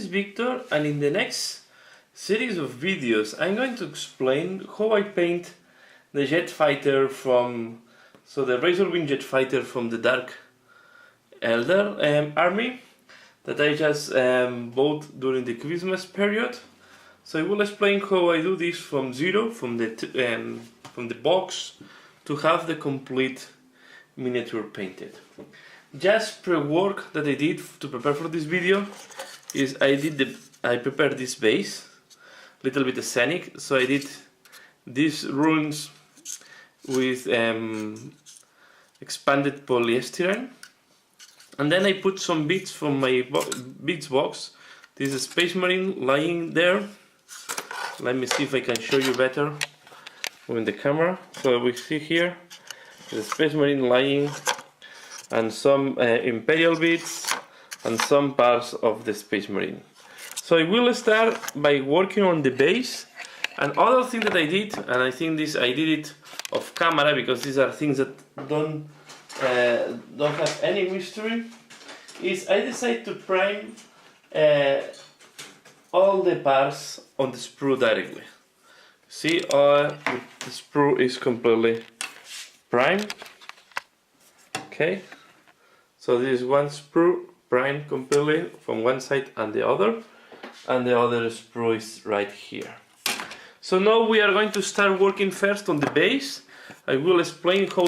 Victor, and in the next series of videos I'm going to explain how I paint the Jetfighter from, the Razorwing Jetfighter from the Dark Eldar army that I just bought during the Christmas period. So I will explain how I do this from zero, from the box, to have the complete miniature painted. Just pre-work that I did to prepare for this video is I prepared this base, little bit scenic. So I did these runes with expanded polystyrene, and then I put some beads from my beads box. This is a Space Marine lying there. Let me see if I can show you better with the camera. So we see here the Space Marine lying, and some Imperial beads and some parts of the Space Marine. So I will start by working on the base. And other thing that I did, and I think I did it off camera because these are things that don't have any mystery, is I decided to prime all the parts on the sprue directly. See, the sprue is completely primed. Okay, so this is one sprue primed completely from one side and the other sprue is right here. So now we are going to start working first on the base. I will explain how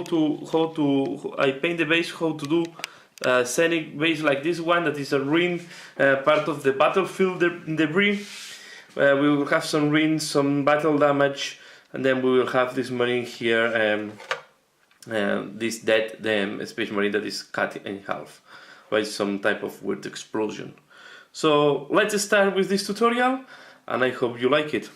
I paint the base, how to do a scenic base like this one, that is a ring, part of the battlefield debris. We will have some rings, some battle damage, and then we will have this marine here, this dead Space Marine that is cut in half by some type of weird explosion. So let's start with this tutorial, and I hope you like it.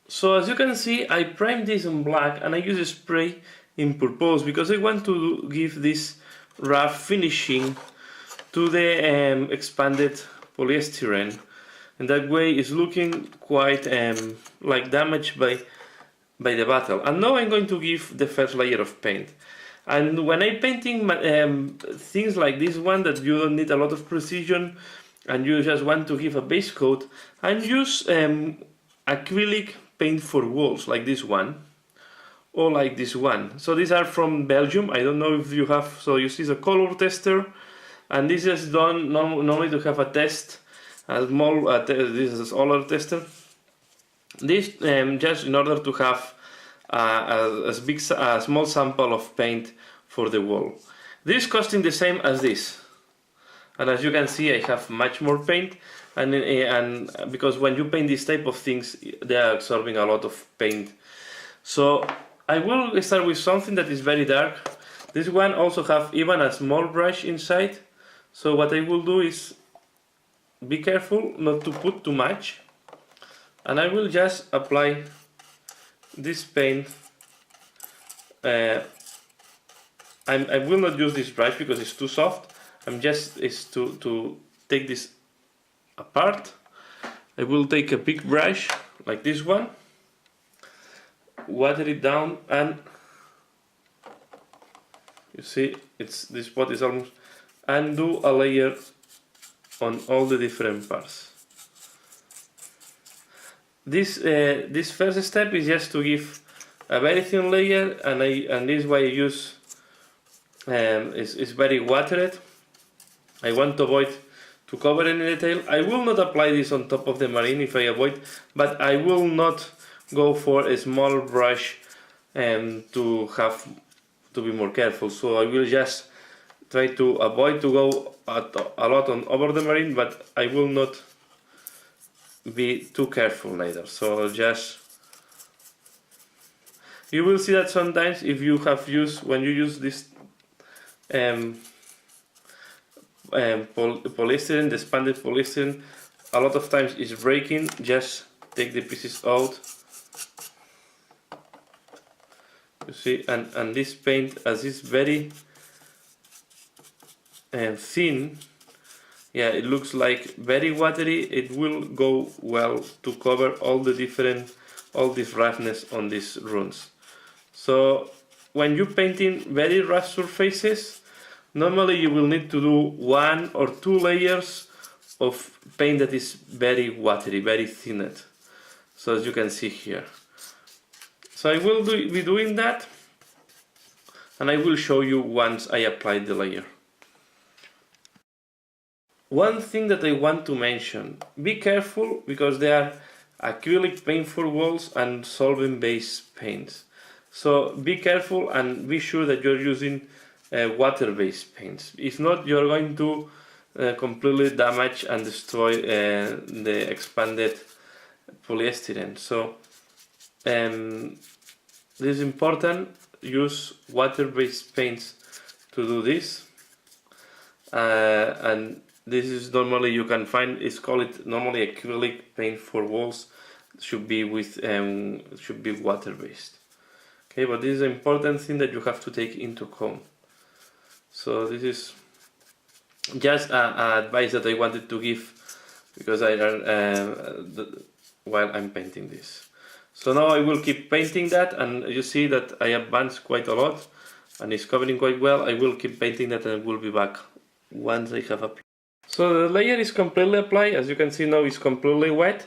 So as you can see, I primed this in black and I use a spray in purpose because I want to give this rough finishing to the expanded polystyrene, and that way it's looking quite like damaged by the battle. And now I'm going to give the first layer of paint. And when I'm painting things like this one that you don't need a lot of precision and you just want to give a base coat, I use acrylic paint for walls like this one or like this one. So these are from Belgium. I don't know if you have, so you see the color tester, and this is done normally to have a test, a small this is a solar tester. This just in order to have a small sample of paint for the wall. This is costing the same as this, and as you can see I have much more paint, and because when you paint this type of things they are absorbing a lot of paint. So I will start with something that is very dark. This one also have even a small brush inside, so what I will do is be careful not to put too much, and I will just apply this paint. I will not use this brush because it's too soft. I'm just to take this apart. I will take a big brush like this one, water it down, and you see this spot is almost, and do a layer on all the different parts. This first step is just to give a very thin layer, and this way I use is very watered. I want to avoid to cover any detail. I will not apply this on top of the marine if I avoid, but I will not go for a small brush to be more careful. So I will just try to avoid to go a lot over the marine, but I will not be too careful later. So just, you will see that sometimes if you have when you use this polystyrene, the expanded polystyrene, a lot of times it's breaking. Just take the pieces out. You see, and this paint, as it's very thin, yeah, it looks like very watery. It will go well to cover all this roughness on these runes. So when you're painting very rough surfaces, normally you will need to do 1 or 2 layers of paint that is very watery, very thinned. So as you can see here. So I will be doing that, and I will show you once I apply the layer. One thing that I want to mention, be careful because there are acrylic paint for walls and solvent based paints. So be careful and be sure that you're using water based paints. If not, you're going to completely damage and destroy the expanded polyester. So this is important, use water based paints to do this. And this is normally you can find, it's called normally acrylic paint for walls, should be water based. Okay, but this is an important thing that you have to take into account. So this is just a advice that I wanted to give because while I'm painting this. So now I will keep painting that, and you see that I advanced quite a lot and it's covering quite well. I will keep painting that and I will be back once I have applied. So the layer is completely applied. As you can see now it's completely wet.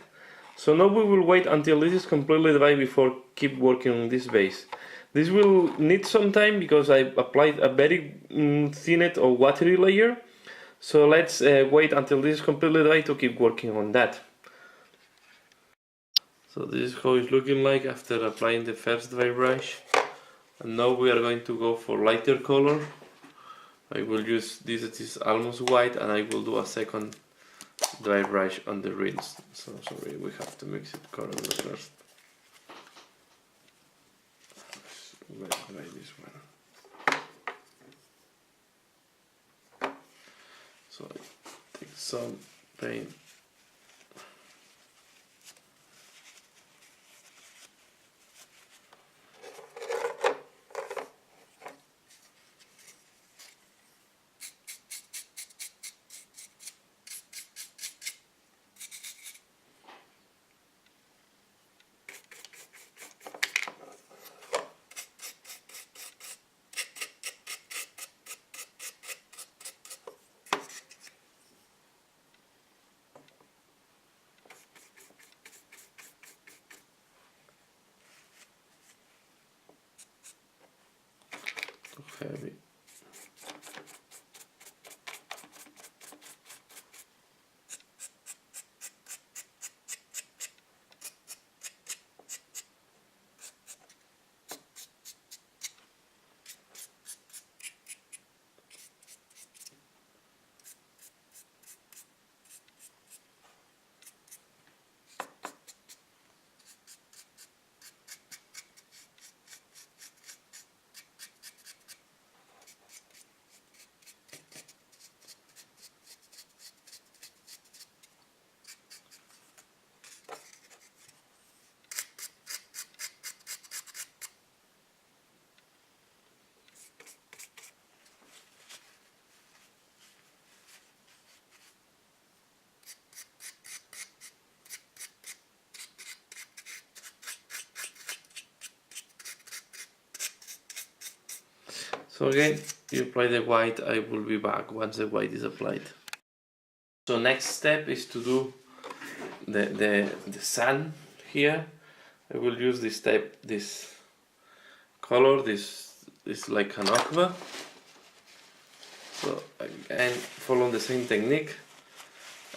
So now we will wait until this is completely dry before keep working on this base. This will need some time because I applied a very thin or watery layer. So let's wait until this is completely dry to keep working on that. So this is how it's looking like after applying the first dry brush. And now we are going to go for lighter color. I will use this that is almost white, and I will do a second dry brush on the rinse. So sorry, we have to mix it correctly first. Let's try this one. So I take some paint. Heavy. So again, you apply the white, I will be back once the white is applied. So next step is to do the sun here. I will use this color, this is like an aqua. So again, follow the same technique.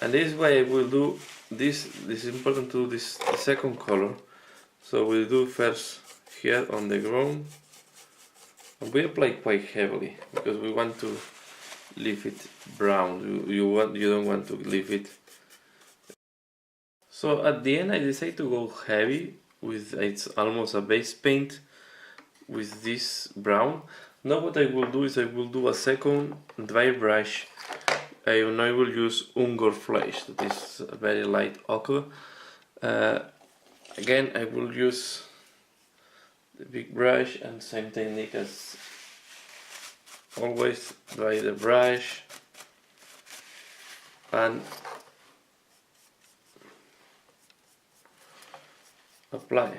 And this way I will do this is important to do the second color. So we'll do first here on the ground. And we apply quite heavily because we want to leave it brown. You don't want to leave it. So at the end I decided to go heavy with, it's almost a base paint with this brown. Now what I will do is I will do a second dry brush. I will use Ungor Flesh, that is a very light ochre. Again I will use the big brush and same technique as always, dry the brush and apply.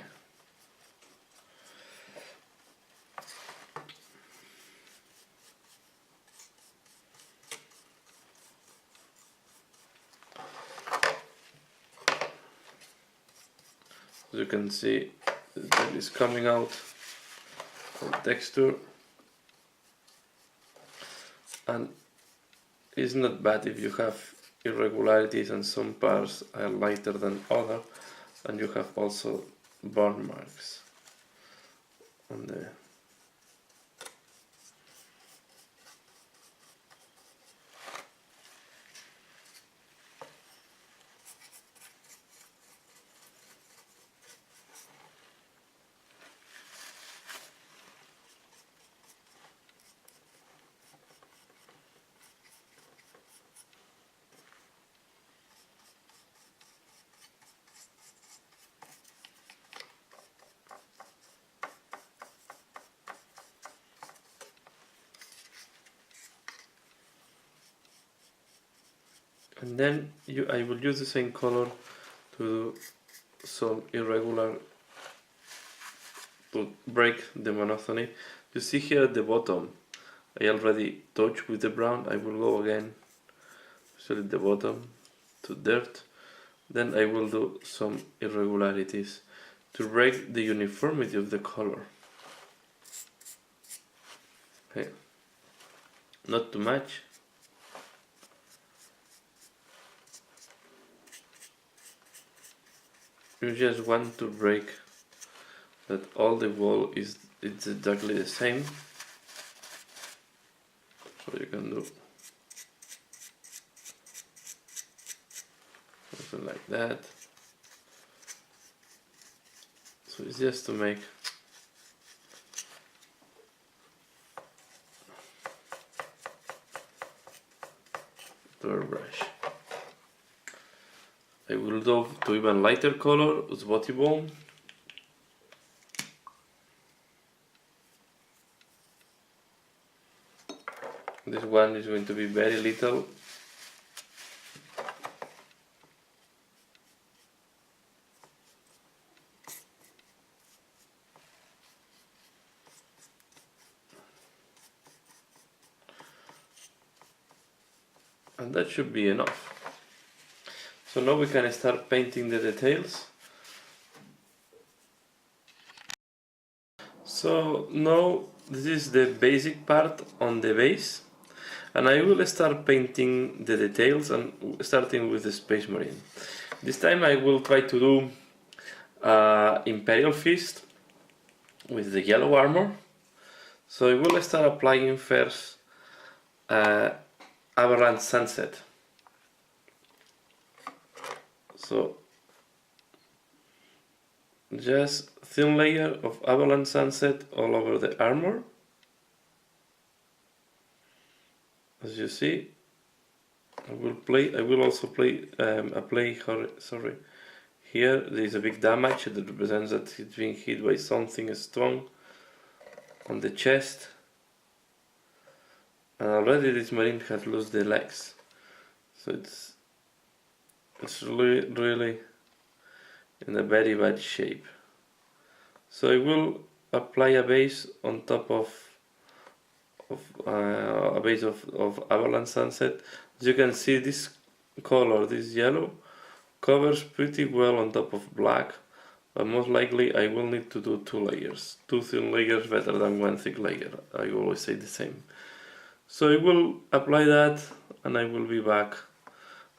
As you can see, that is coming out of texture, and it's not bad if you have irregularities and some parts are lighter than other, and you have also burn marks on the and then I will use the same color to do some irregular, to break the monotony. You see here at the bottom, I already touched with the brown. I will go again, especially at the bottom, to dirt. Then I will do some irregularities to break the uniformity of the color. Okay, not too much. You just want to break that all the wall it's exactly the same. So you can do something like that. So it's just to make the brush. I will go to even lighter color, spotty bone. This one is going to be very little. And that should be enough. So now we can start painting the details. So now this is the basic part on the base, and I will start painting the details, and starting with the Space Marine. This time I will try to do Imperial Fist with the yellow armor. So I will start applying first Avalanche Sunset. So just thin layer of Avalanche Sunset all over the armor. As you see, I will also apply here there is a big damage that represents that it's being hit by something strong on the chest, and already this marine has lost the legs, so it's really in a very bad shape. So I will apply a base on top of Avalanche Sunset. As you can see, this color, this yellow, covers pretty well on top of black, but most likely I will need to do 2 layers. 2 thin layers better than 1 thick layer. I always say the same. So I will apply that, and I will be back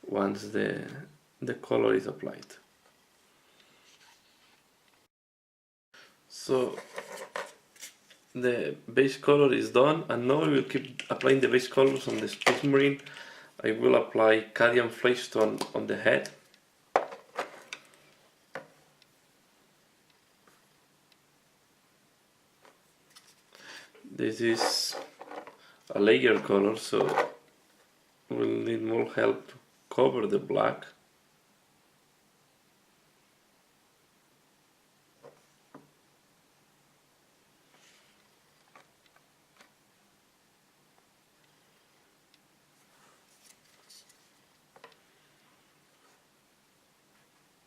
once the color is applied. So the base color is done, and now I will keep applying the base colors on the Space Marine. I will apply Cadian Flagstone on the head. This is a layer color, so we'll need more help to cover the black.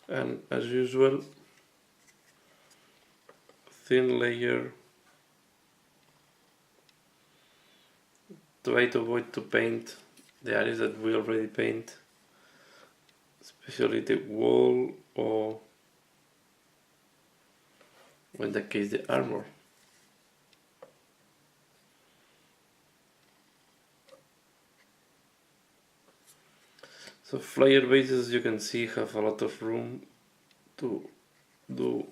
And as usual, thin layer. Try to avoid to paint the areas that we already paint, especially the wall or in that case the armor. So flyer bases, you can see, have a lot of room to do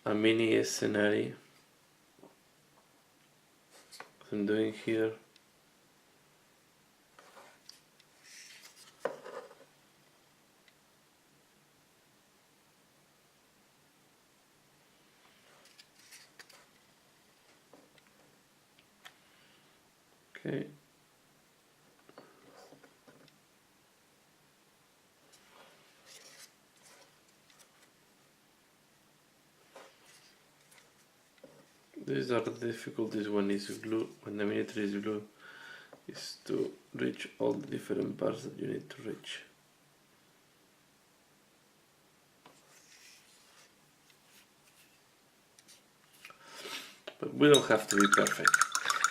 a mini scenario. I'm doing here. Okay. These are the difficulties when it's glue, when the miniature is glue, is to reach all the different parts that you need to reach. But we don't have to be perfect.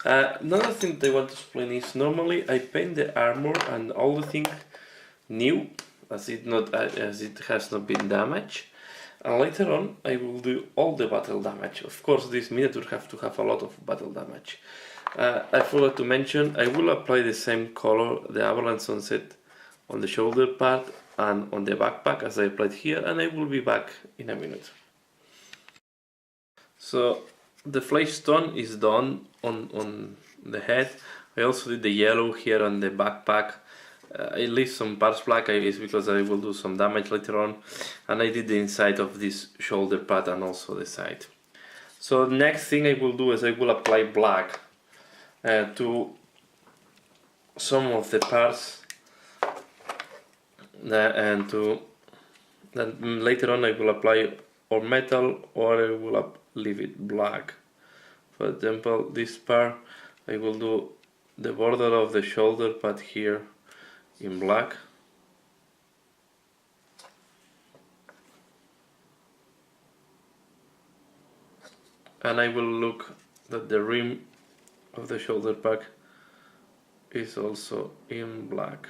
Another thing that I want to explain is normally I paint the armor and all the thing new, as it has not been damaged, and later on I will do all the battle damage. Of course, this miniature have to have a lot of battle damage. I forgot to mention, I will apply the same color, the Avalanche Sunset, on the shoulder part and on the backpack as I applied here, and I will be back in a minute. So the flesh stone is done on the head. I also did the yellow here on the backpack. I leave some parts black, I guess, because I will do some damage later on. And I did the inside of this shoulder pad and also the side. So next thing I will do is I will apply black to some of the parts, and then later on I will apply or metal, or I will leave it black. For example, this part I will do the border of the shoulder pad here in black. And I will look that the rim of the shoulder pad is also in black.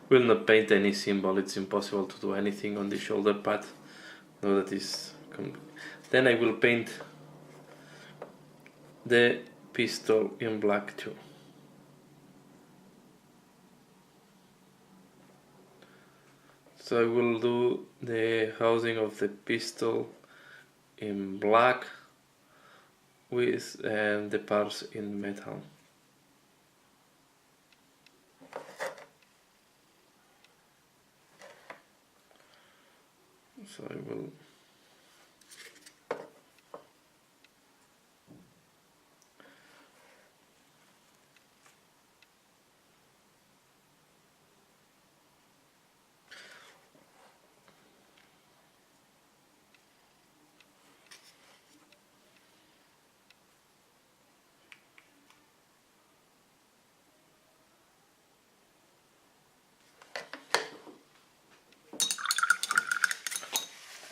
Will not paint any symbol, it's impossible to do anything on the shoulder pad. No, that is. Then I will paint the pistol in black too. So I will do the housing of the pistol in black with the parts in metal. So I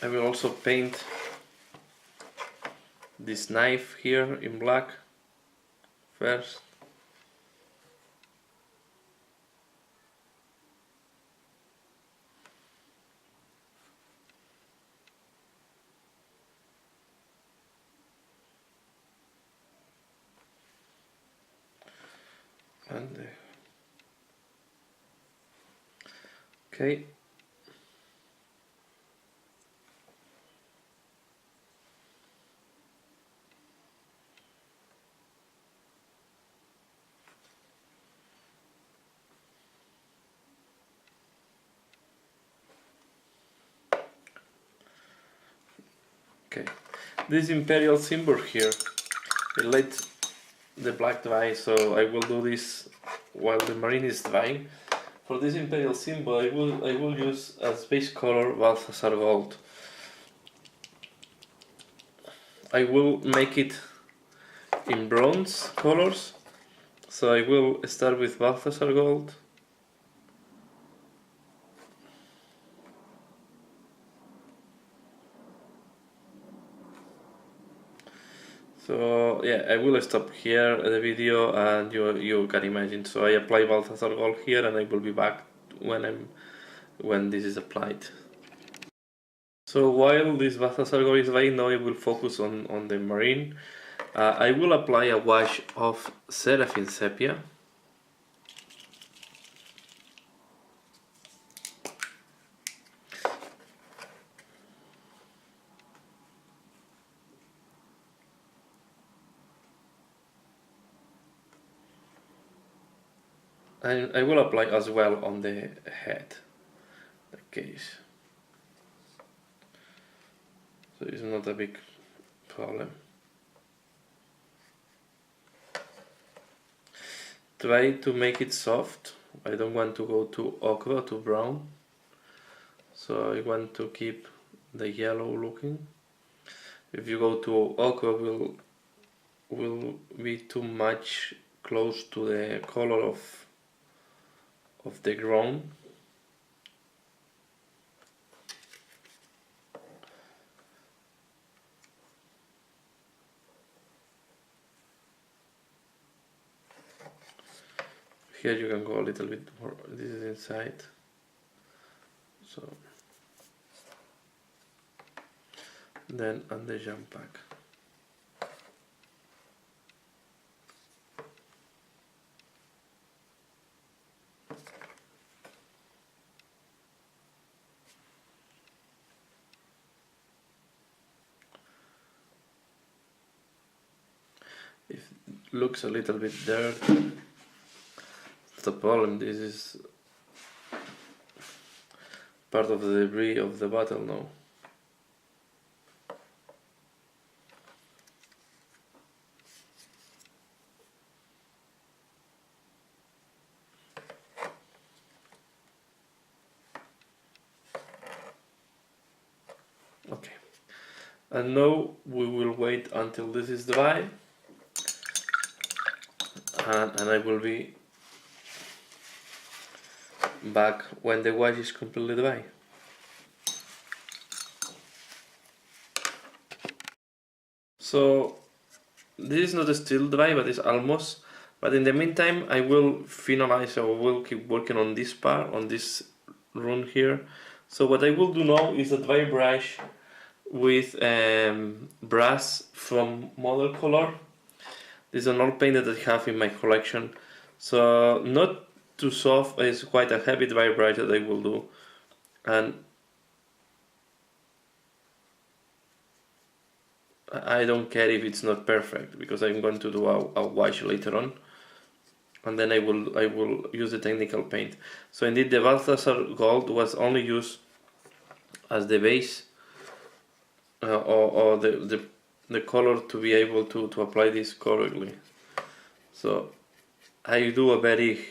will also paint this knife here in black first. And okay. Okay, this imperial symbol here, it let the black dry, so I will do this while the marine is drying. For this imperial symbol, I will use as base color Balthasar Gold. I will make it in bronze colors, so I will start with Balthasar Gold. So yeah, I will stop here the video and you can imagine. So I apply Balthasar Gold here and I will be back when when this is applied. So while this Balthasar gold is drying, now I will focus on the marine. I will apply a wash of Seraphim Sepia. And I will apply as well on the head, the case. So it's not a big problem. Try to make it soft. I don't want to go too ochre, too brown. So I want to keep the yellow looking. If you go to ochre, will be too much close to the color of the ground. Here you can go a little bit more. This is inside. So then on the jump pack. If it looks a little bit dirty, that's the problem. This is part of the debris of the battle now. Okay, and now we will wait until this is dry, and I will be back when the wash is completely dry. So this is not still dry, but it's almost. But in the meantime, I will finalize, or will keep working on this part, on this rune here. So what I will do now is a dry brush with brass from Model Color. This is an old paint that I have in my collection. So not too soft, it's quite a heavy dry brush that I will do. And I don't care if it's not perfect, because I'm going to do a wash later on, and then I will use the technical paint. So indeed the Balthasar gold was only used as the base or the color to be able to apply this correctly. So I do a very,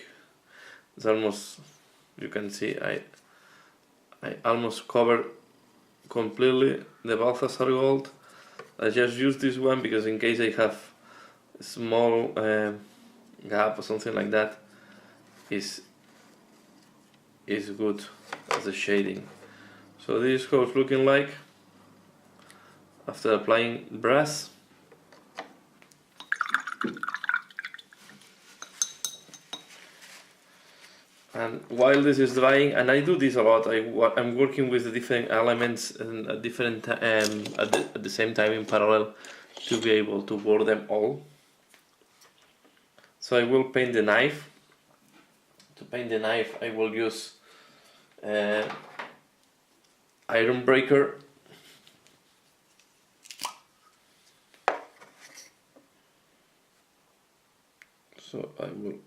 it's almost, you can see I almost cover completely the Balthasar gold. I just use this one because in case I have a small gap or something like that, is good as a shading. So this is how it's looking like after applying brass. And while this is drying, and I do this a lot, I'm working with the different elements and at different at the same time in parallel to be able to work them all. So I will paint the knife. To paint the knife, I will use iron breaker. So I will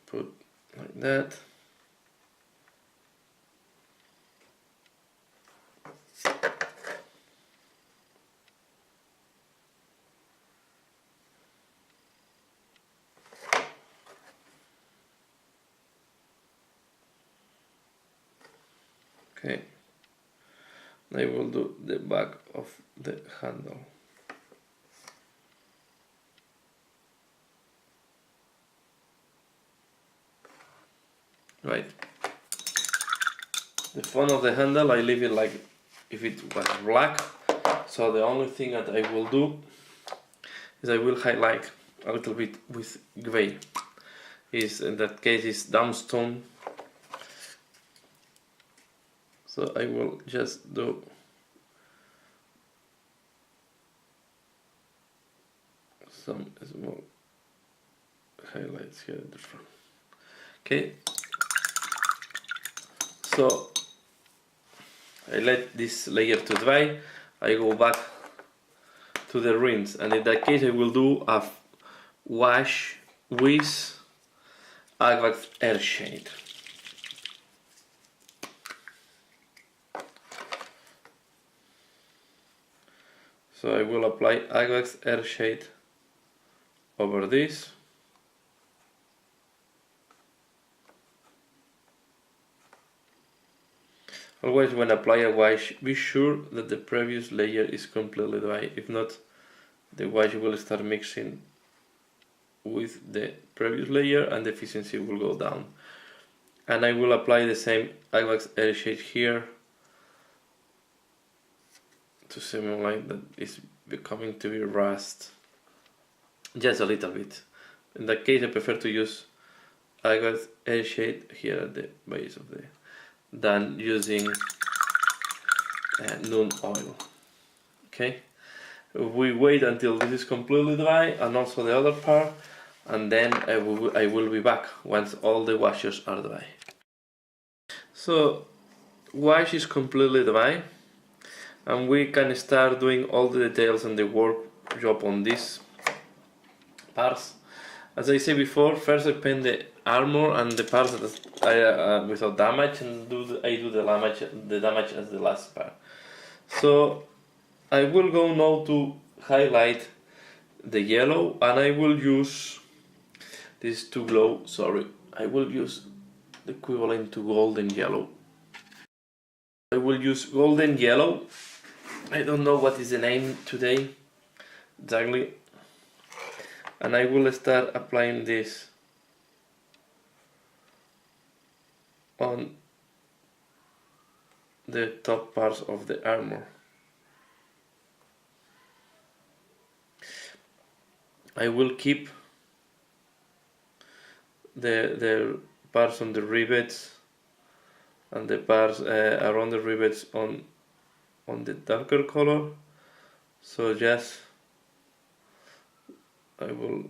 put like that. Okay, I will do the back of the handle. Right. The front of the handle, I leave it like if it was black. So the only thing that I will do is I will highlight a little bit with gray. Is in that case is downstone So I will just do some small highlights here at the front. Okay, so I let this layer to dry. I go back to the rinse, and in that case I will do a wash with Aquax Air Shade. So I will apply Aquax Air Shade over this. Always when apply a wash, be sure that the previous layer is completely dry. If not, the wash will start mixing with the previous layer and the efficiency will go down. And I will apply the same Aquax Air Shade here to simulate that it's becoming to be rust. Just a little bit. In that case I prefer to use Aquax Air Shade here at the base of the than using Noon oil. Okay, we wait until this is completely dry, and also the other part, and then I will be back once all the washes are dry. So wash is completely dry, and we can start doing all the details and the workshop on these parts. As I said before, first I paint the armor and the parts that I without damage, and I do the damage as the last part. So I will go now to highlight the yellow, and I will use this to glow. Sorry, I will use the equivalent to golden yellow. I will use golden yellow. I don't know what is the name today exactly. And I will start applying this on the top parts of the armor. I will keep the parts on the rivets and the parts around the rivets on the darker color. So just I will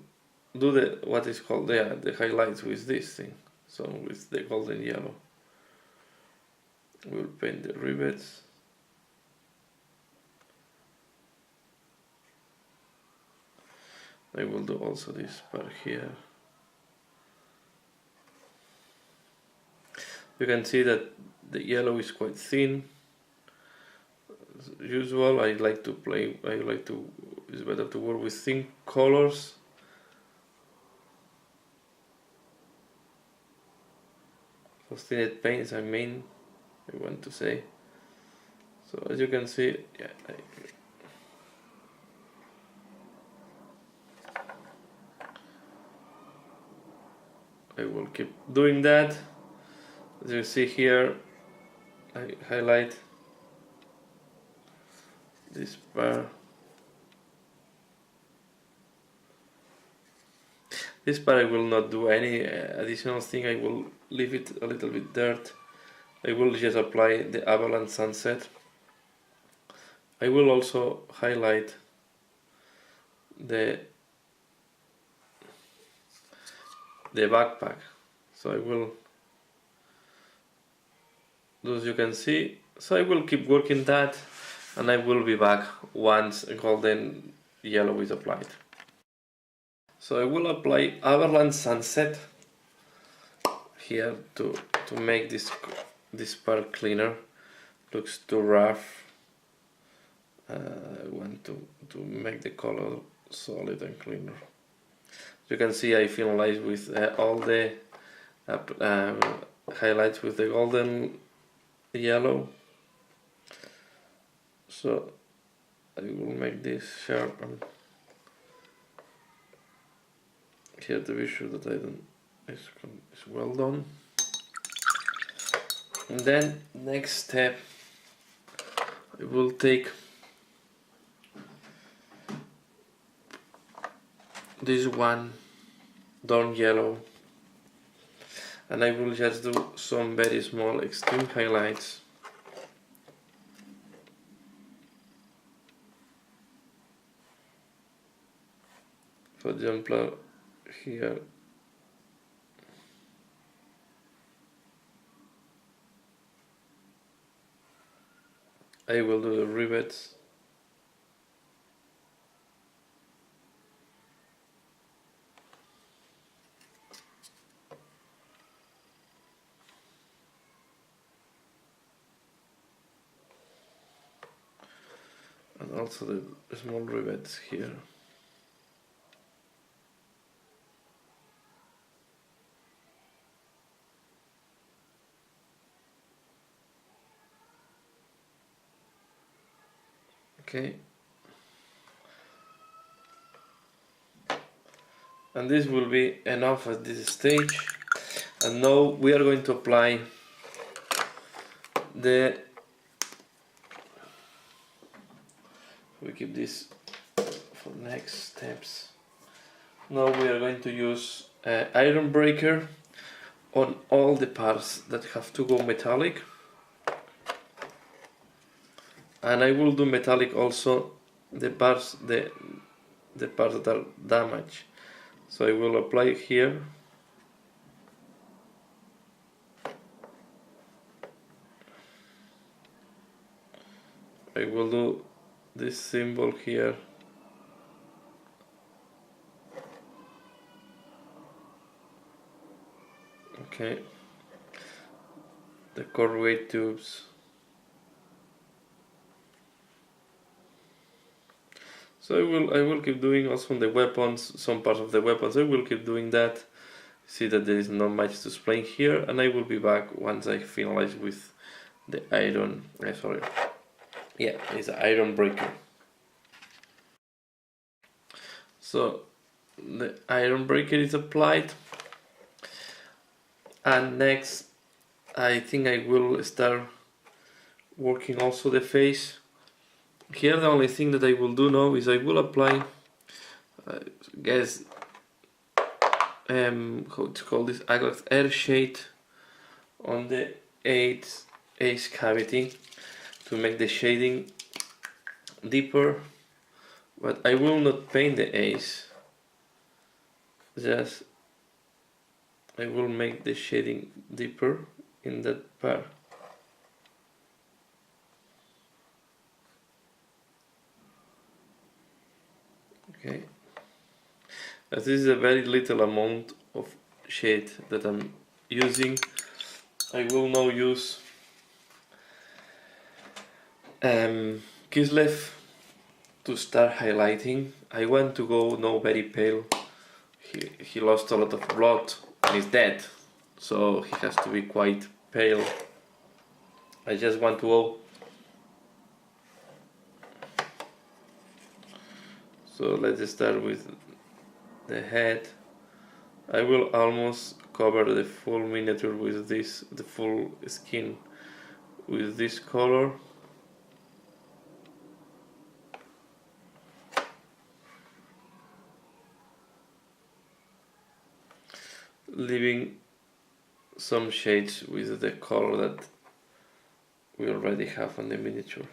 do what is called the highlights with this thing. So with the golden yellow, we'll paint the rivets. I will do also this part here. You can see that the yellow is quite thin. As usual, it's better to work with thin colors. Sustained paints, I want to say. So as you can see, yeah, I will keep doing that. As you see here, I highlight this part. This part I will not do any additional thing. I will leave it a little bit dirt. I will just apply the Avalanche Sunset. I will also highlight the backpack. So I will do as you can see. So I will keep working that, and I will be back once golden yellow is applied. So I will apply Avalanche Sunset here to make this part cleaner. Looks too rough. I want to make the color solid and cleaner. You can see I finalized with all the highlights with the golden yellow. So I will make this sharp and here to be sure that it's well done. And then next step, I will take this one dawn yellow, and I will just do some very small extreme highlights For example, here I will do the rivets. And also the small rivets here. Okay. And this will be enough at this stage. And now we are going to apply we keep this for next steps. Now we are going to use iron breaker on all the parts that have to go metallic. And I will do metallic also the parts that are damaged. So I will apply here. I will do this symbol here. Okay. The corrugate tubes. So I will keep doing also on the weapons, some parts of the weapons. I will keep doing that. See that there is not much to explain here, and I will be back once I finalize with the iron. Sorry. Yeah, it's an iron breaker. So the iron breaker is applied, and next I think I will start working also the face. Here the only thing that I will do now is I will apply guess how to call this air shade on the 8th ace cavity to make the shading deeper, but I will not paint the ace, just I will make the shading deeper in that part. Okay, as this is a very little amount of shade that I'm using, I will now use Kislev to start highlighting. I want to go now very pale. He lost a lot of blood and is dead, so he has to be quite pale. I just want to go. So let's start with the head. I will almost cover the full miniature with this, the full skin with this color. Leaving some shades with the color that we already have on the miniature.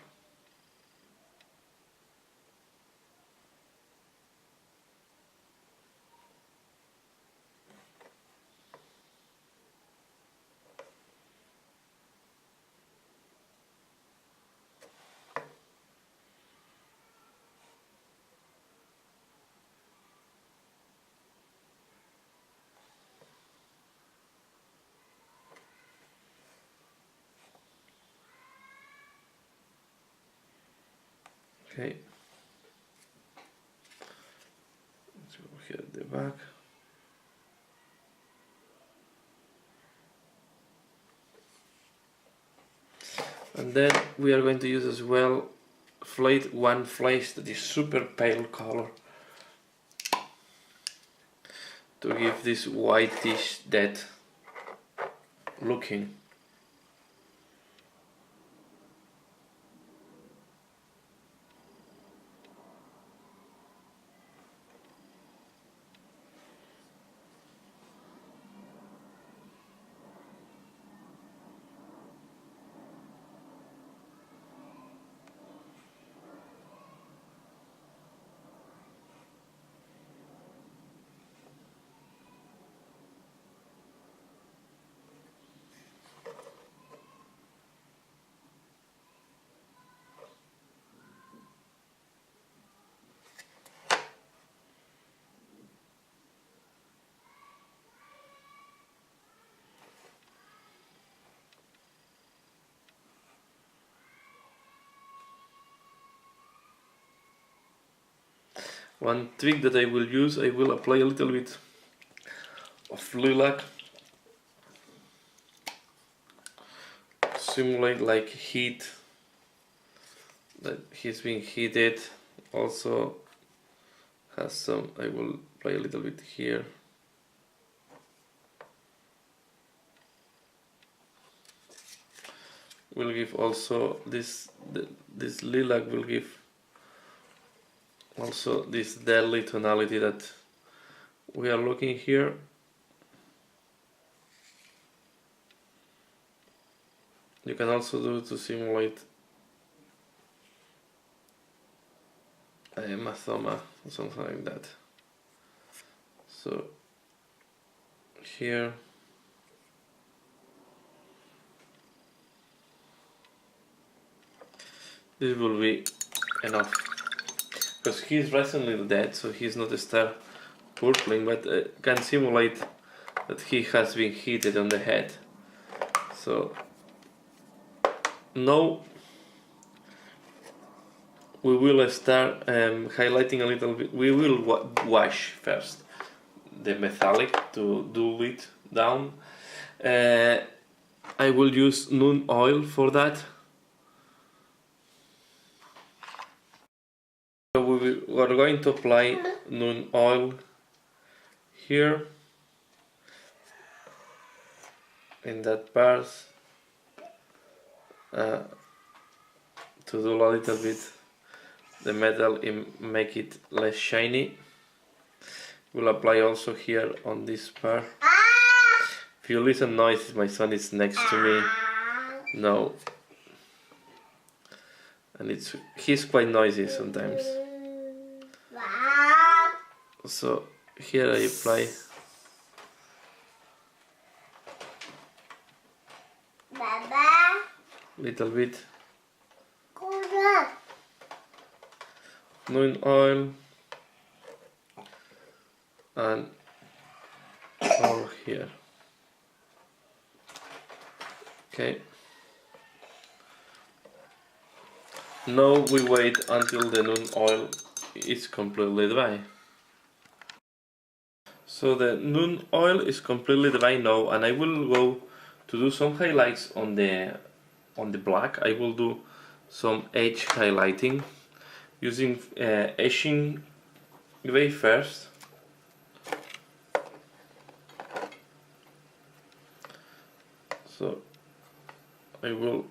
Okay, let's go here at the back. And then we are going to use as well one flesh that is super pale color to give this whitish dead looking. One trick that I will use, I will apply a little bit of lilac, simulate like heat, that he's being heated. Also has some, I will apply a little bit here. Will give also this lilac will give also this deadly tonality that we are looking here. You can also do to simulate a hematoma or something like that. So here this will be enough, because he's recently dead, so he's not a star purpling, but can simulate that he has been hit on the head. So now we will start highlighting a little bit. We will wash first the metallic to dull it down. I will use Nun oil for that. So we are going to apply Nun oil here in that part to do a little bit the metal and make it less shiny. We'll apply also here on this part. If you listen noise, my son is next to me now, and he's quite noisy sometimes. So here I apply little bit Nun oil and all here. Okay. Now we wait until the Nun oil is completely dry. So the Nun oil is completely dry now, and I will go to do some highlights on the black. I will do some edge highlighting using etching gray first. So I will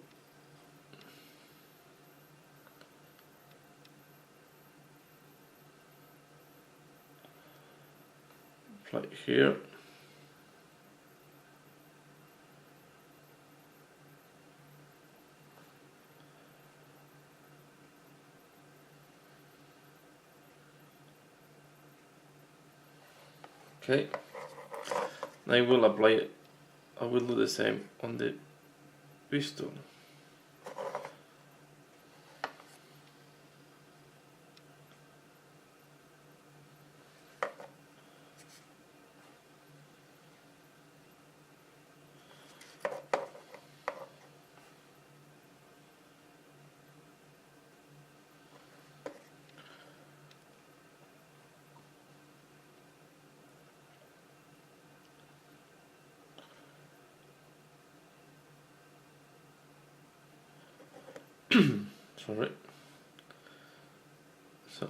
apply here. Okay, I will apply, I will do the same on the pistol. Sorry. So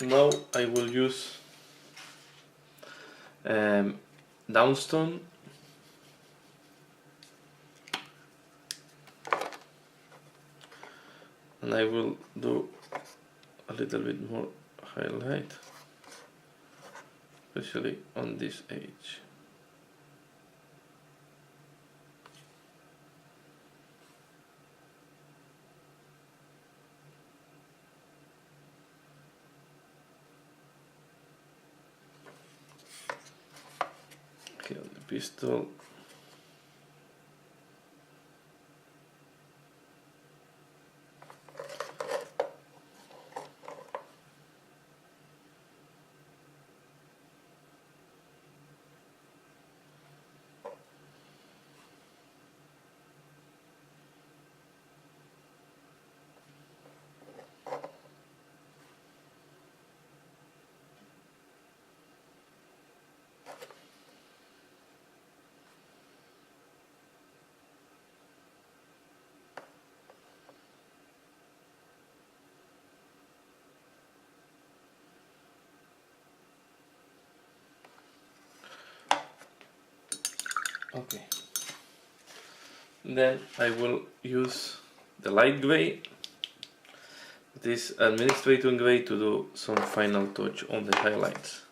now I will use downstone and I will do a little bit more highlight, especially on this edge. Okay, on the pistol. Okay. Then I will use the light gray, this administrating gray, to do some final touch on the highlights.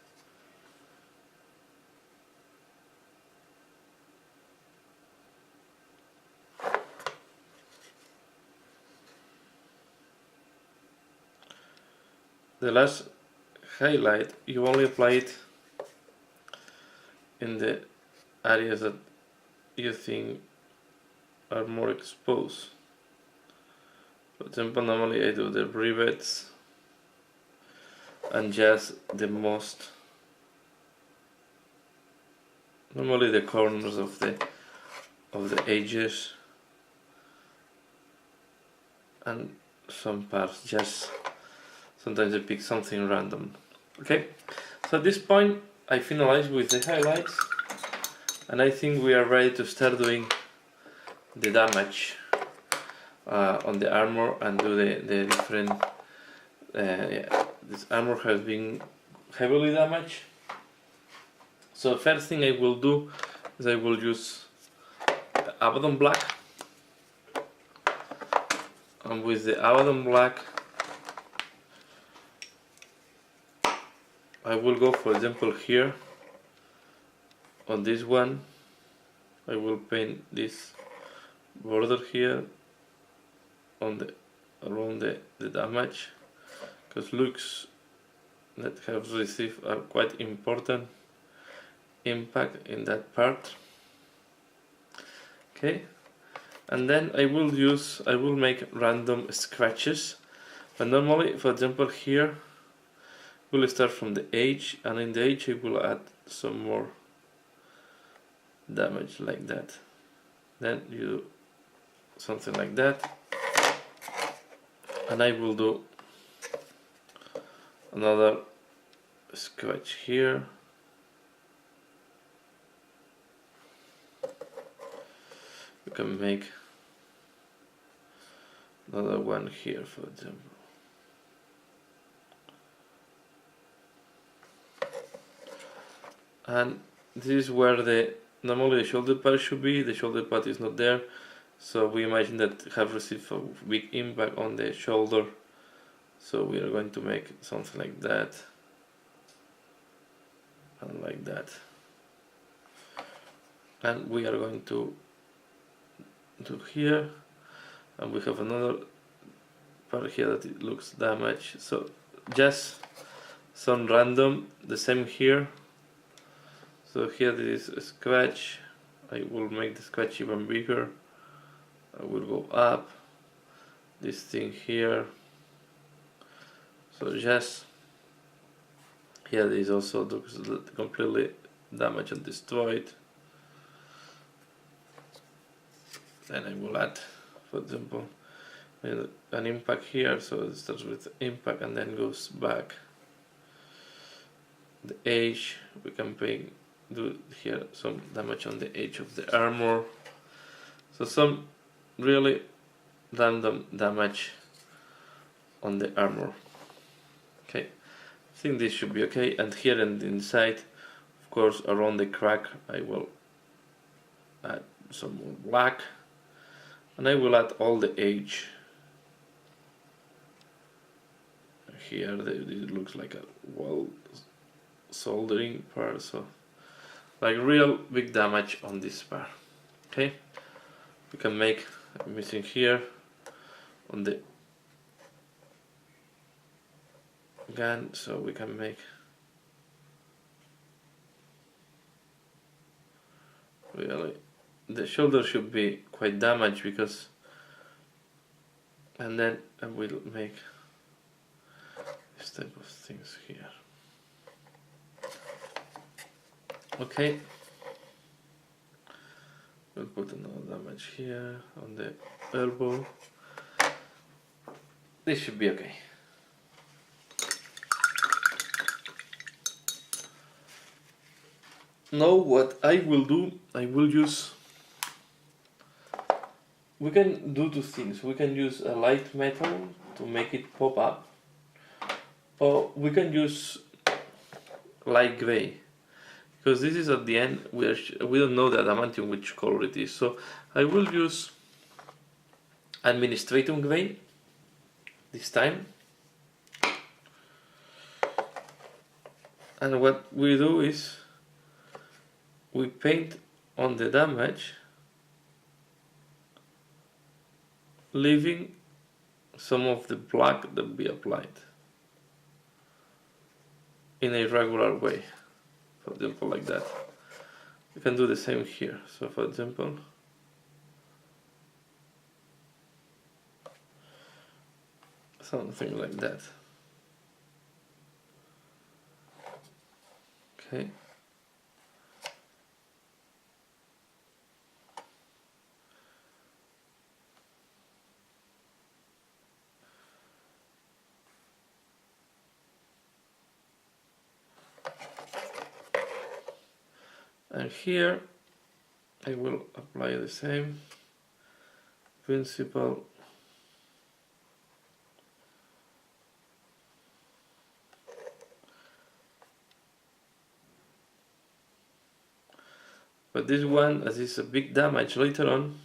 The last highlight, you only apply it in the areas that you think are more exposed. For example, normally I do the rivets and just the most, normally the corners of the edges and some parts. Just sometimes I pick something random. Okay, so at this point I finalize with the highlights, and I think we are ready to start doing the damage on the armor and do the different. Yeah, this armor has been heavily damaged. So first thing I will do is I will use the Abaddon Black, and with the Abaddon Black I will go, for example, here on this one I will paint this border here on the around the damage, because looks that have received are quite important impact in that part. Okay, and then I will make random scratches, but normally, for example, here we'll start from the edge, and in the edge I will add some more damage like that. Then you do something like that, and I will do another scratch here. You can make another one here, for example. And this is where normally the shoulder pad should be. The shoulder pad is not there, so we imagine that have received a big impact on the shoulder. So we are going to make something like that and like that, and we are going to do here, and we have another part here that it looks damaged. So just some random, the same here. So here this is a scratch. I will make the scratch even bigger. I will go up this thing here. So just here this also looks completely damaged and destroyed. Then I will add, for example, an impact here. So it starts with impact and then goes back. The edge, we can do here some damage on the edge of the armor. So some really random damage on the armor. Okay, I think this should be okay. And here on the inside, of course, around the crack, I will add some more black, and I will add all the edge. Here it looks like a wall soldering part, so like real big damage on this part. Okay, we can make missing here on the gun, so we can make really the shoulder should be quite damaged, because, and then I will make this type of things here. Okay, we'll put another damage here on the elbow. This should be okay. Now what I will do, I will use, we can do two things. We can use a light metal to make it pop up, or we can use light gray, because this is at the end, we don't know the adamantium which color it is, so I will use Administratum Vein this time. And what we do is we paint on the damage, leaving some of the black that we applied in a regular way, for example like that. You can do the same here, so for example something like that. Okay. And here I will apply the same principle. But this one, as it's a big damage later on,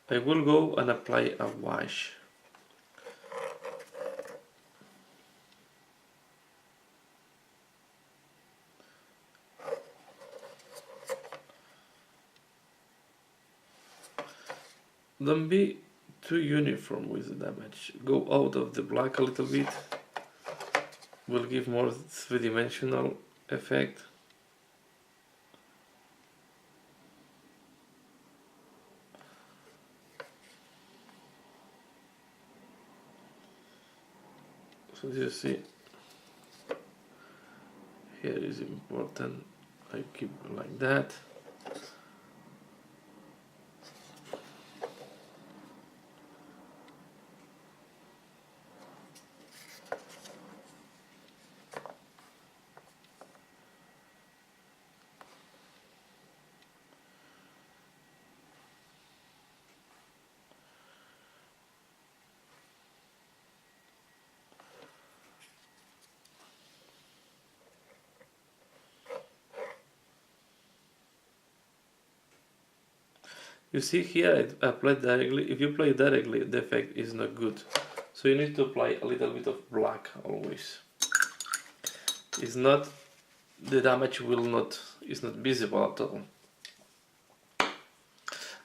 I will go and apply a wash. Don't be too uniform with the damage. Go out of the black a little bit. Will give more three-dimensional effect. So you see, here is important. I keep like that. You see here I applied directly. If you apply directly, the effect is not good. So you need to apply a little bit of black always. It's not, the damage is not visible at all.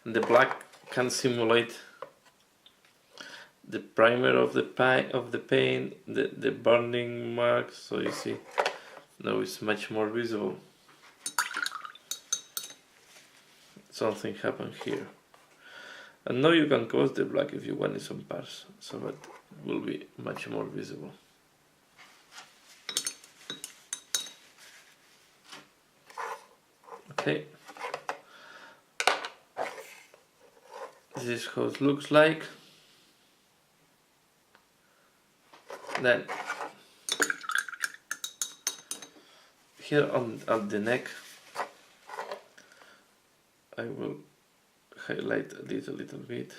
And the black can simulate the primer of the paint, the burning marks. So you see, now it's much more visible. Something happened here. And now you can close the black if you want in some parts, so that will be much more visible. Okay. This is how it looks like. Then here at the neck I will highlight this a little bit.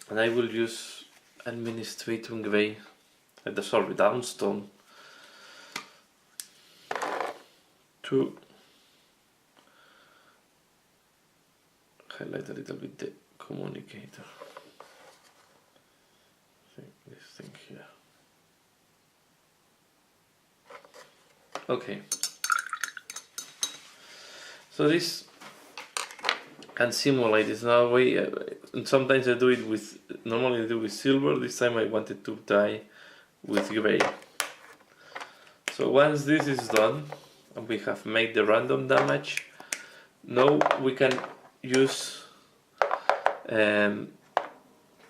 And I will use Administratum Grey, Downstone, to highlight a little bit the communicator. This thing here. Okay. So this can simulate this now way, and sometimes I do it with, normally I do with silver. This time I wanted to dye with grey. So once this is done and we have made the random damage, now we can use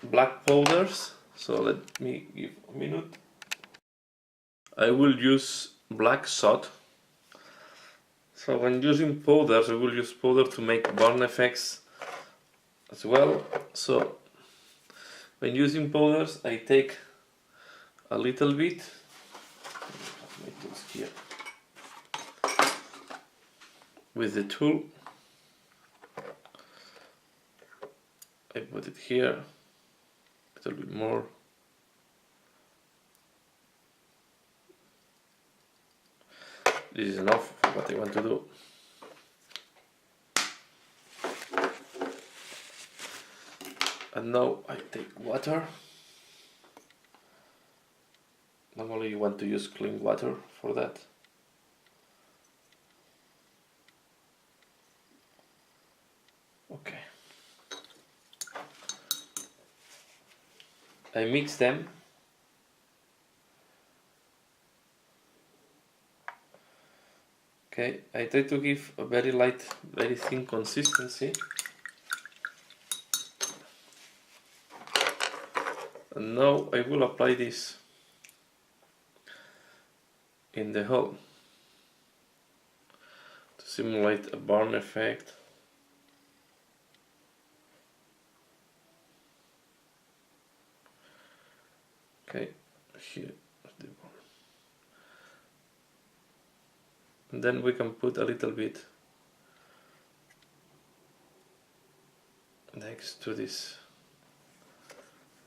black powders. So let me give a minute. I will use black sod. So when using powders, I will use powder to make burn effects as well. So when using powders, I take a little bit. My tools here. With the tool, I put it here. little bit more. This is enough for what I want to do. And now I take water. Normally you want to use clean water for that. Okay. I mix them. Okay, I try to give a very light, very thin consistency. And now I will apply this in the hull to simulate a burn effect. Okay, here the burn. And then we can put a little bit next to this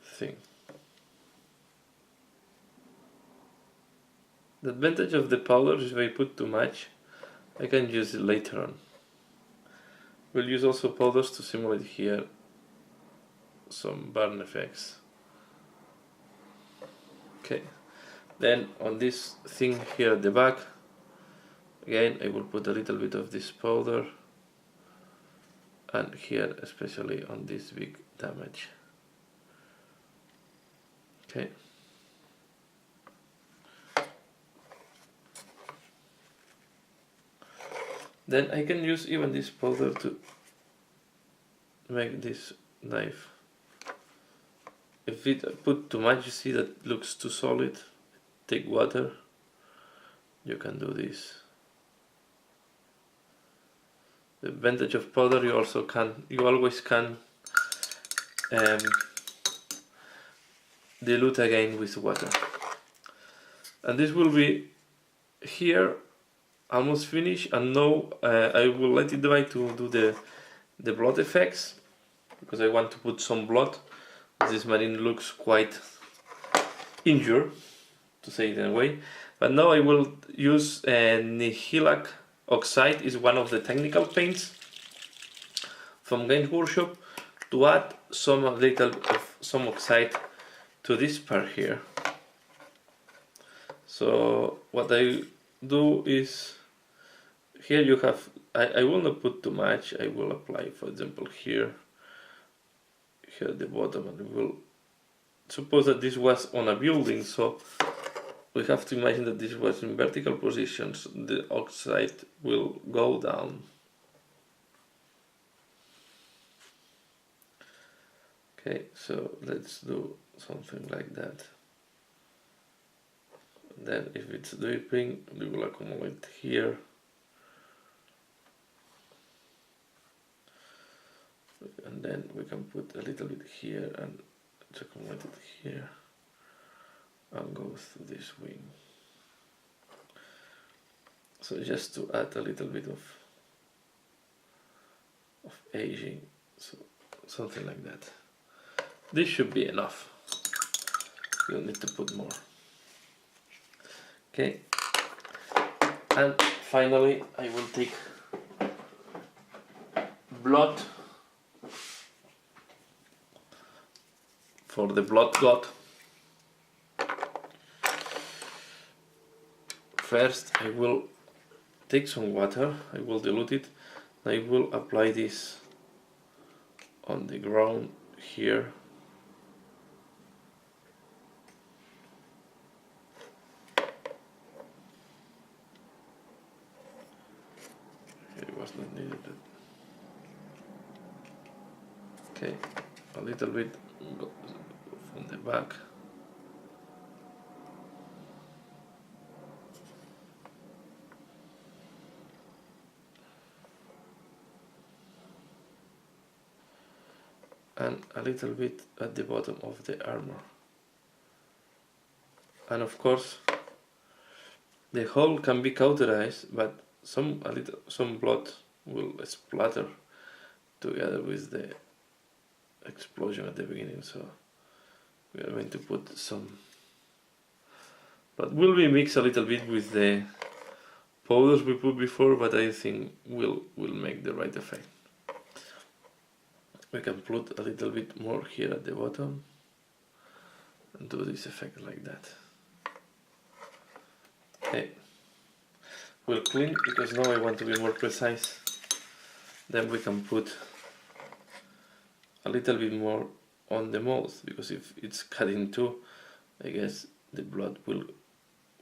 thing. The advantage of the powder is if I put too much, I can use it later on. We'll use also powders to simulate here some burn effects. Okay, then on this thing here at the back, again I will put a little bit of this powder, and here especially on this big damage. Okay. Then I can use even this powder to make this knife. If it put too much, you see that looks too solid, take water, you can do this. The advantage of powder, you always can dilute again with water. And this will be here almost finished, and now I will let it dry to do the blood effects, because I want to put some blood. This marine looks quite injured, to say it in a way. But now I will use Nihilac Oxide, is one of the technical paints from Games Workshop, to add some oxide to this part here. So what I do is, here you have, I will not put too much, I will apply, for example, here at the bottom, and we will suppose that this was on a building, so we have to imagine that this was in vertical positions, the oxide will go down. Okay, so let's do something like that. Then if it's dripping, we will accumulate here. And then we can put a little bit here and accumulate it here and go through this wing. So just to add a little bit of aging, so something like that. This should be enough. You don't need to put more. Okay, and finally I will take blood for the blood god. First I will take some water, I will dilute it, I will apply this on the ground here. It was not needed. Okay, a little bit from the back. And a little bit at the bottom of the armor. And of course, the hole can be cauterized, but some blood will splatter together with the explosion at the beginning, so We are going to put some, but will we mix a little bit with the powders we put before, but I think will make the right effect. We can put a little bit more here at the bottom and do this effect like that. Okay, we'll clean because now I want to be more precise. Then we can put a little bit more on the mouth, because if it's cut in two, I guess the blood will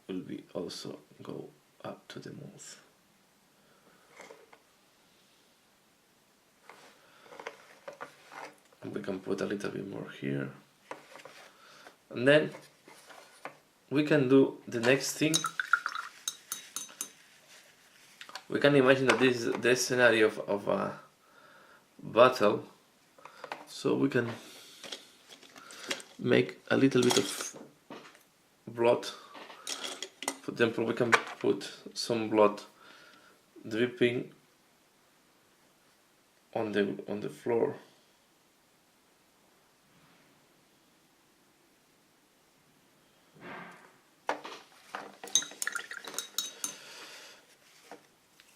be also go up to the mouth. And we can put a little bit more here. And then we can do the next thing. We can imagine that this is the scenario of a battle. So we can make a little bit of blood. For example, we can put some blood dripping on the floor.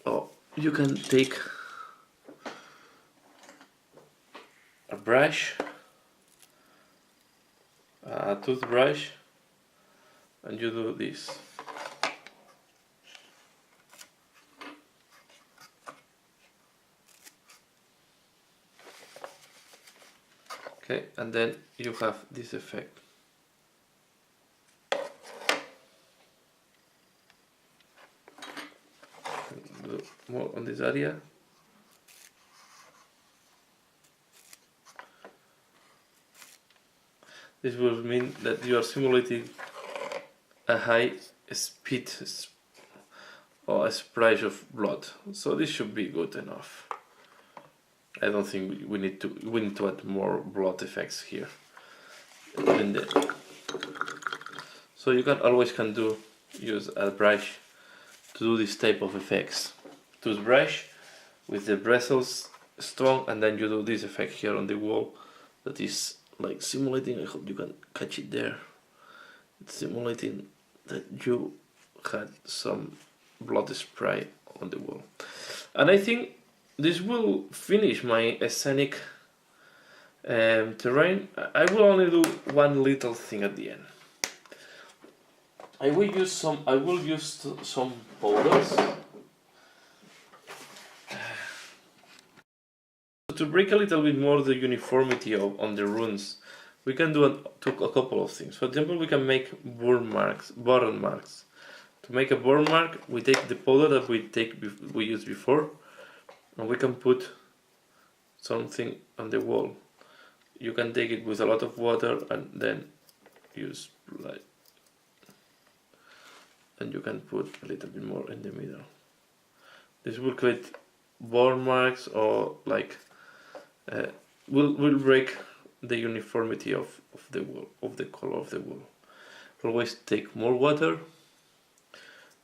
Or you can take a brush, a toothbrush, and you do this. Okay, and then you have this effect. Do more on this area. This will mean that you are simulating a high speed or a splash of blood. So this should be good enough. I don't think we need to add more blood effects here. So you can always use a brush to do this type of effects. Toothbrush with the bristles strong, and then you do this effect here on the wall that is like simulating. I hope you can catch it there. It's simulating that you had some blood spray on the wall. And I think this will finish my scenic terrain. I will only do one little thing at the end. I will use some powders to break a little bit more the uniformity on the runes. We can do a couple of things. For example, we can make burn marks. To make a burn mark, we take the powder that we used before, and we can put something on the wall. You can take it with a lot of water and then use light, and you can put a little bit more in the middle. This will create burn marks, or like will break the uniformity of the wall, of the color of the wall. Always take more water,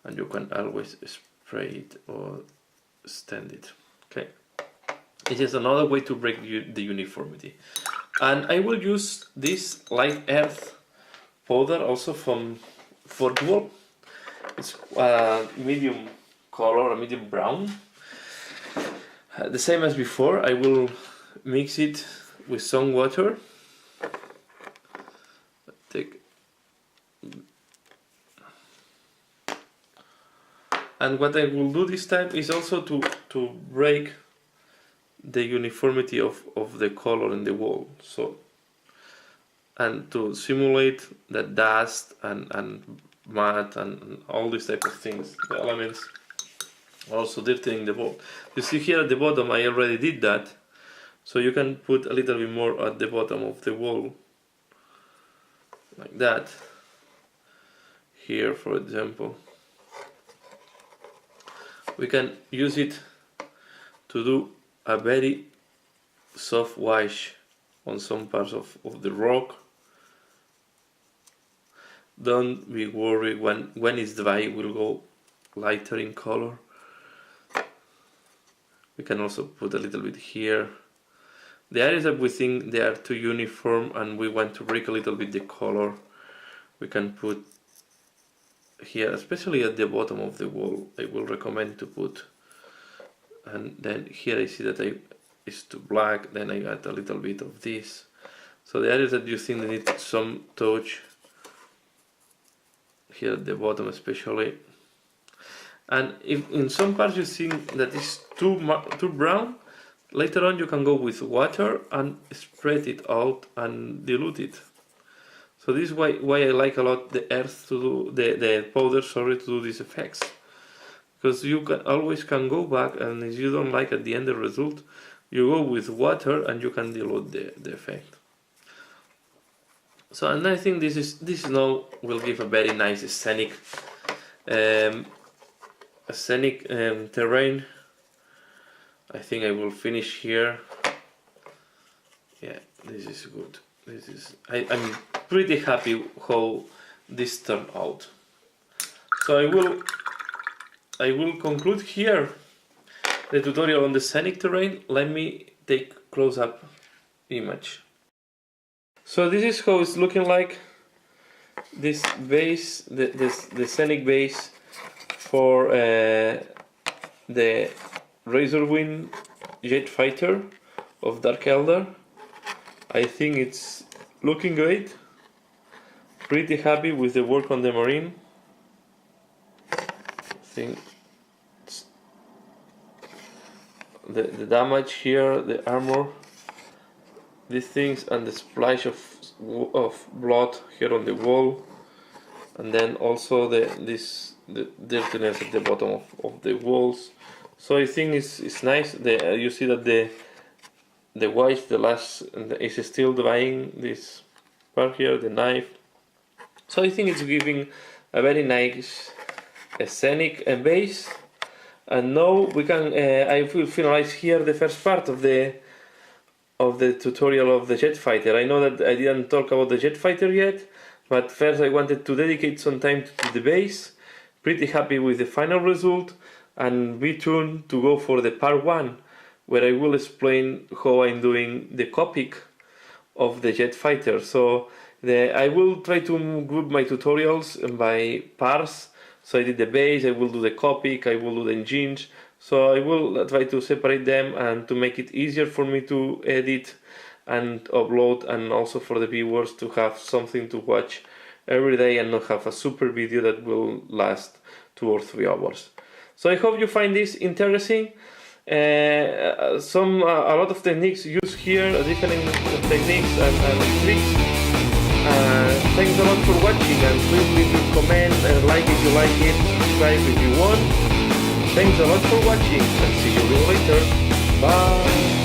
and you can always spray it or stand it. Okay, it is another way to break the uniformity. And I will use this light earth powder also for the wall. It's medium color, a medium brown. The same as before, I will mix it with some water. And what I will do this time is also to break the uniformity of the color in the wall. So, and to simulate the dust and mud and all these type of things, the elements also dirtying the wall. You see here at the bottom I already did that, so you can put a little bit more at the bottom of the wall, like that. Here, for example, we can use it to do a very soft wash on some parts of the rock. Don't be worried, when it's dry it will go lighter in color. We can also put a little bit here. The areas that we think they are too uniform and we want to break a little bit the color, we can put here, especially at the bottom of the wall. I will recommend to put, and then here I see that it's too black, then I got a little bit of this. So the areas that you think they need some touch, here at the bottom especially. And if in some parts you think that it's too brown, later on you can go with water and spread it out and dilute it. So this is why I like a lot the earth to do, the powder, sorry, to do these effects. Because you can always go back, and if you don't like at the end the result, you go with water and you can dilute the effect. So, and I think this now will give a very nice scenic terrain. I think I will finish here. Yeah, this is good. I'm pretty happy how this turned out. So I will conclude here the tutorial on the scenic terrain. Let me take close-up image. So this is how it's looking like. This base, the scenic base for the Razorwing Jetfighter of Dark Eldar. I think it's looking great. Pretty happy with the work on the marine. I think it's the damage here, the armor, these things, and the splash of blood here on the wall, and then also the dirtiness at the bottom of the walls. So I think it's nice. You see that the white, the last, is still drying, this part here, the knife. So I think it's giving a very nice scenic base. And now we can, I will finalize here the first part of the tutorial of the Jetfighter. I know that I didn't talk about the Jetfighter yet, but first I wanted to dedicate some time to the base. Pretty happy with the final result, and be tuned to go for the part 1, where I will explain how I'm doing the Copic of the Jetfighter. So I will try to group my tutorials by parts. So I did the base, I will do the Copic, I will do the engines. So I will try to separate them and to make it easier for me to edit and upload, and also for the viewers to have something to watch every day and not have a super video that will last 2 or 3 hours. So I hope you find this interesting. A lot of techniques used here, different techniques and tricks. Thanks a lot for watching, and please leave a comment and like if you like it, subscribe if you want. Thanks a lot for watching, and see you later. Bye.